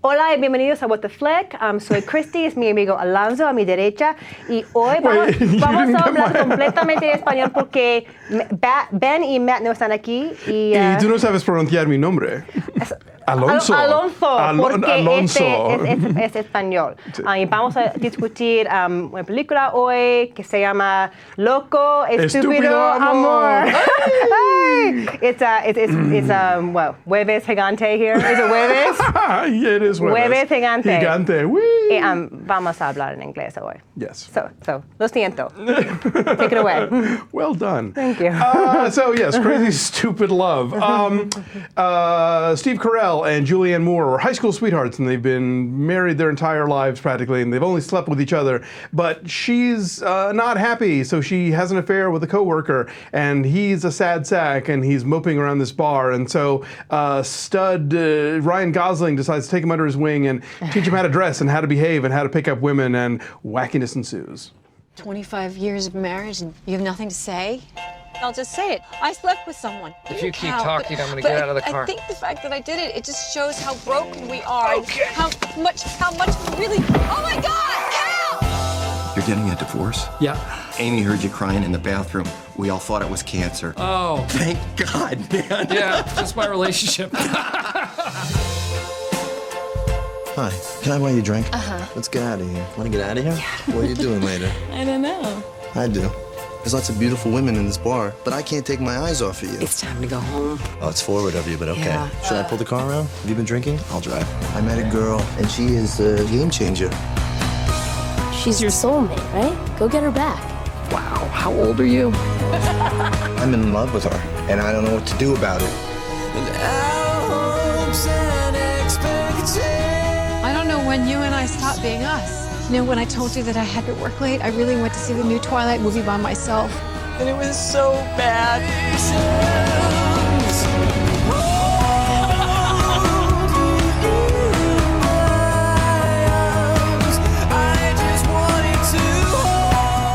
Hola y bienvenidos a What the Flick. Soy Christy, es mi amigo Alonso a mi derecha. Y hoy vamos a hablar completamente en español porque Ben y Matt no están aquí. Y tú no sabes pronunciar mi nombre. Alonso. Porque Alonso. es español. Sí. Y vamos a discutir una película hoy que se llama Loco, Estúpido Amor. Hey! It's jueves gigante here. Is it jueves? Yeah, it is jueves. Jueves gigante. Gigante. Y, vamos a hablar en inglés hoy. Yes. So lo siento. Take it away. Well done. Thank you. So yes, Crazy Stupid Love. Steve Carell and Julianne Moore were high school sweethearts, and they've been married their entire lives practically, and they've only slept with each other. But she's not happy, so she has an affair with a coworker, and he's a sad sack, and he's moping around this bar. And so stud Ryan Gosling decides to take him under his wing and teach him how to dress and how to behave and how to pick up women, and wackiness ensues. 25 years of marriage and you have nothing to say? I'll just say it. I slept with someone. If you keep talking, I'm going to get out of the car. I think the fact that I did it, it just shows how broken we are. Okay. And how much we really... Oh my God, Cal! You're getting a divorce? Yeah. Amy heard you crying in the bathroom. We all thought it was cancer. Oh. Thank God, man. Yeah, just my relationship. Hi, can I buy you a drink? Uh-huh. Let's get out of here. Want to get out of here? Yeah. What are you doing later? I don't know. I do. There's lots of beautiful women in this bar, but I can't take my eyes off of you. It's time to go home. Oh, it's forward of you, but okay. Yeah. Should I pull the car around? Have you been drinking? I'll drive. I met a girl, and she is a game changer. She's your soulmate, right? Go get her back. Wow, how old are you? I'm in love with her, and I don't know what to do about it. I don't know when you and I stopped being us. You know, when I told you that I had to work late, I really went to see the new Twilight movie by myself. And it was so bad. I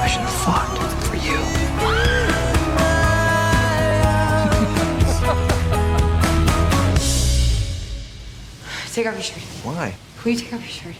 should have fought for you. Take off your shirt. Why? Will you take off your shirt?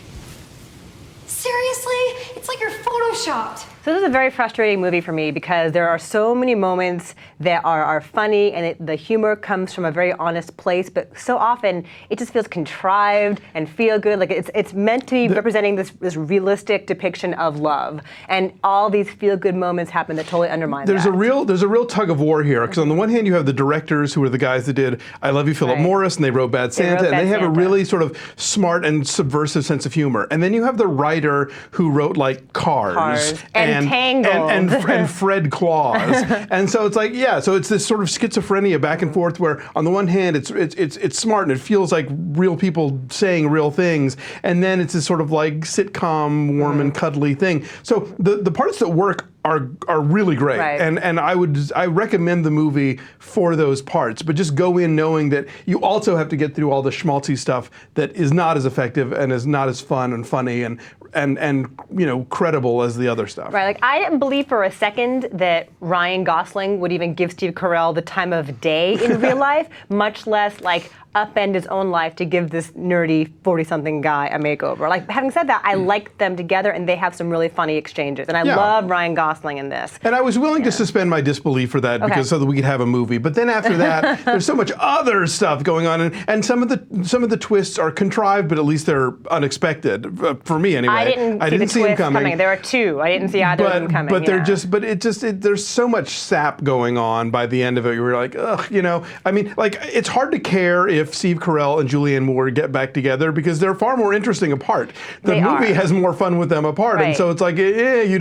Seriously? It's like you're photoshopped. So this is a very frustrating movie for me because there are so many moments that are funny and the humor comes from a very honest place, but so often it just feels contrived and feel good. Like it's meant to be representing this realistic depiction of love, and all these feel good moments happen that totally undermine There's that. a real tug of war here, because on the one hand you have the directors who are the guys that did I Love You, Philip Right. Morris, and they wrote Bad Santa, and they have a really sort of smart and subversive sense of humor. And then you have the writer who wrote like Cars and Tangled and Fred Claus. And so it's like, yeah, so it's this sort of schizophrenia back and forth where on the one hand it's smart and it feels like real people saying real things, and then it's this sort of like sitcom warm and cuddly thing. So the parts that work are really great, right. and I recommend the movie for those parts, but just go in knowing that you also have to get through all the schmaltzy stuff that is not as effective and is not as fun and funny and you know, credible as the other stuff. Right, like I didn't believe for a second that Ryan Gosling would even give Steve Carell the time of day in real life, much less like upend his own life to give this nerdy 40-something guy a makeover. Like, having said that, I like them together and they have some really funny exchanges. And I love Ryan Gosling in this. And I was willing to suspend my disbelief for that because so that we could have a movie. But then after that, there's so much other stuff going on, and some of the twists are contrived, but at least they're unexpected for me anyway. I didn't see them the twist coming. There are two. I didn't see either of them coming. But there's so much sap going on by the end of it. You were like, ugh, you know. I mean, like it's hard to care if Steve Carell and Julianne Moore get back together because they're far more interesting apart. The movie has more fun with them apart, and so it's like, you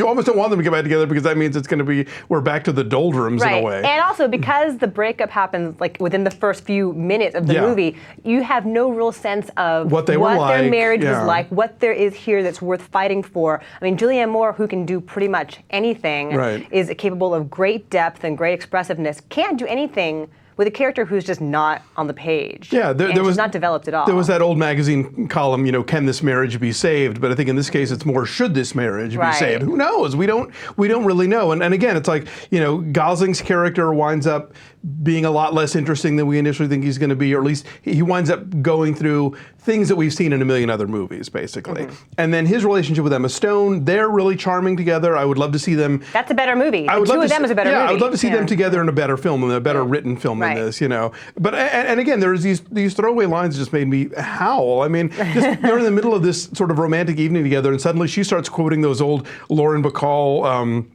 almost don't want them to get back together because that means it's going to be we're back to the doldrums in a way. And also because the breakup happens like within the first few minutes of the movie, you have no real sense of what their marriage was like, what there is here that's worth fighting for. I mean, Julianne Moore, who can do pretty much anything, is capable of great depth and great expressiveness, can't do anything with a character who's just not on the page. Yeah, there was not developed at all. There was that old magazine column, you know, can this marriage be saved? But I think in this case, it's more, should this marriage be saved? Who knows? We don't really know. And again, it's like, you know, Gosling's character winds up being a lot less interesting than we initially think he's going to be, or at least he winds up going through things that we've seen in a million other movies, basically. And then his relationship with Emma Stone, they're really charming together. I would love to see them. That's a better movie. The two of them is a better movie. Yeah, I would love to see them together in a better film, in a better written film than this, you know. But and again, there's these throwaway lines that just made me howl. I mean, just they're in the middle of this sort of romantic evening together, and suddenly she starts quoting those old Lauren Bacall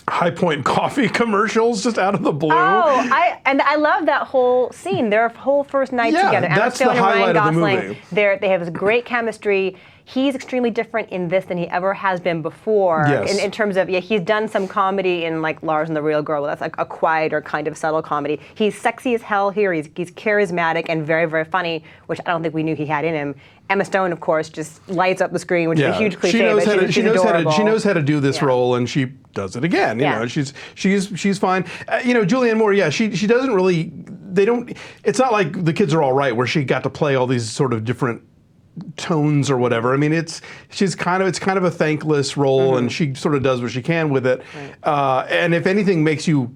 High Point coffee commercials just out of the blue. Oh, I love that whole scene. Their whole first night together. Emma Stone and Ryan Gosling. They have this great chemistry. He's extremely different in this than he ever has been before. Yes. In terms of, he's done some comedy in like Lars and the Real Girl. That's like a quieter kind of subtle comedy. He's sexy as hell here. He's charismatic and very, very funny, which I don't think we knew he had in him. Emma Stone, of course, just lights up the screen, which is a huge cliche. She knows how to do this role, and she does it again. You know, she's fine. You know, Julianne Moore. Yeah, she doesn't really. They don't. It's not like The Kids Are All Right, where she got to play all these sort of different tones or whatever. I mean, it's kind of a thankless role, and she sort of does what she can with it. And if anything makes you,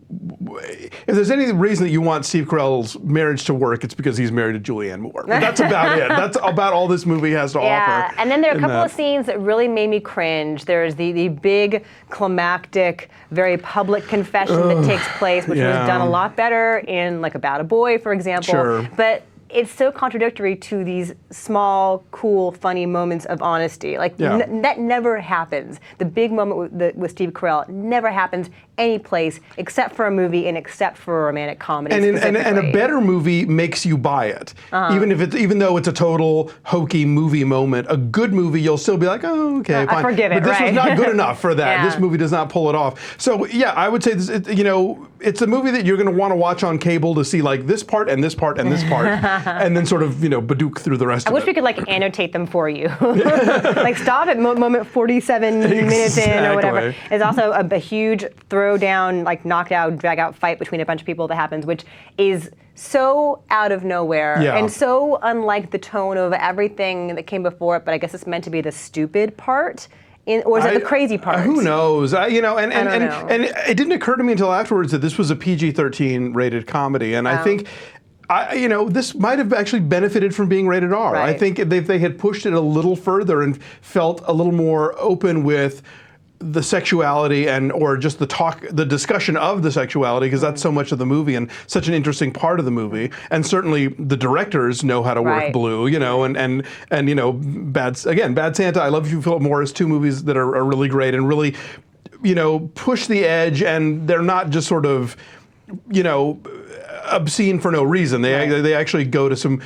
if there's any reason that you want Steve Carell's marriage to work, it's because he's married to Julianne Moore. But that's about it. That's about all this movie has to offer. Yeah, and then there are a couple of scenes that really made me cringe. There's the big climactic, very public confession that takes place, which was done a lot better in like About a Boy, for example. Sure. But it's so contradictory to these small, cool, funny moments of honesty. Like, that never happens. The big moment with Steve Carell never happens any place except for a movie and except for a romantic comedy. And a better movie makes you buy it. Even though it's a total hokey movie moment, a good movie, you'll still be like, oh, okay, fine. I forgive it, but this was not good enough for that. This movie does not pull it off. So yeah, I would say this, it's a movie that you're going to want to watch on cable to see like this part and this part and this part, and then sort of baduke through the rest of it. I wish we could like annotate them for you. Like stop at moment 47 minutes in or whatever. It's also a huge throwdown, like knockout, drag out fight between a bunch of people that happens, which is so out of nowhere and so unlike the tone of everything that came before it. But I guess it's meant to be the stupid part. Or is it the crazy part? Who knows? And it didn't occur to me until afterwards that this was a PG-13 rated comedy, and I think, this might have actually benefited from being rated R. I think if they had pushed it a little further and felt a little more open with the sexuality or just the discussion of the sexuality, because that's so much of the movie and such an interesting part of the movie. And certainly the directors know how to work blue, and Bad Santa, I Love You, Philip Morris, two movies that are really great and really, push the edge, and they're not just sort of, obscene for no reason. They actually go to some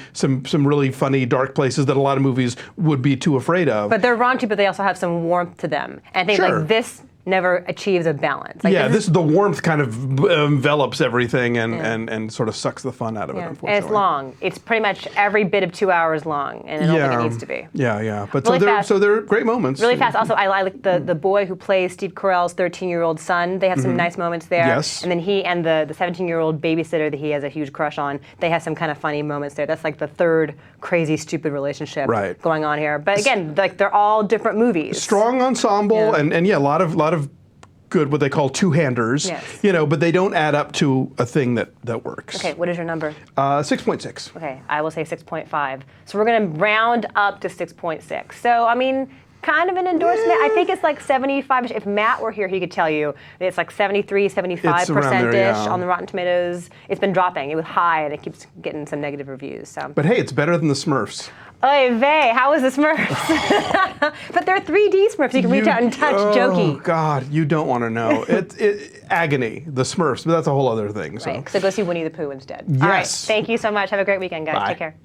really funny, dark places that a lot of movies would be too afraid of. But they're raunchy, but they also have some warmth to them. And I think like this never achieves a balance. Like, the warmth kind of envelops everything and sort of sucks the fun out of it, unfortunately. And it's long. It's pretty much every bit of 2 hours long, and I don't think it needs to be. Yeah. But really so they're great moments. Really fast. Also, I like the boy who plays Steve Carell's 13-year-old son. They have some nice moments there. Yes. And then he and the 17-year-old babysitter that he has a huge crush on, they have some kind of funny moments there. That's like the third crazy, stupid relationship going on here. But again, like they're all different movies. Strong ensemble and a lot of good, what they call two-handers, but they don't add up to a thing that works. Okay, what is your number? 6.6. Okay, I will say 6.5. So we're going to round up to 6.6. So, I mean, kind of an endorsement. I think it's like 75-ish. If Matt were here, he could tell you that it's like 73, 75%-ish on the Rotten Tomatoes. It's been dropping. It was high, and it keeps getting some negative reviews. So. But hey, it's better than the Smurfs. Oy vey, how is the Smurfs? But they're 3D Smurfs. You can reach out and touch jokey. Oh, God, you don't want to know. It agony, the Smurfs, but that's a whole other thing. So go see Winnie the Pooh instead. Yes. All right, thank you so much. Have a great weekend, guys. Bye. Take care.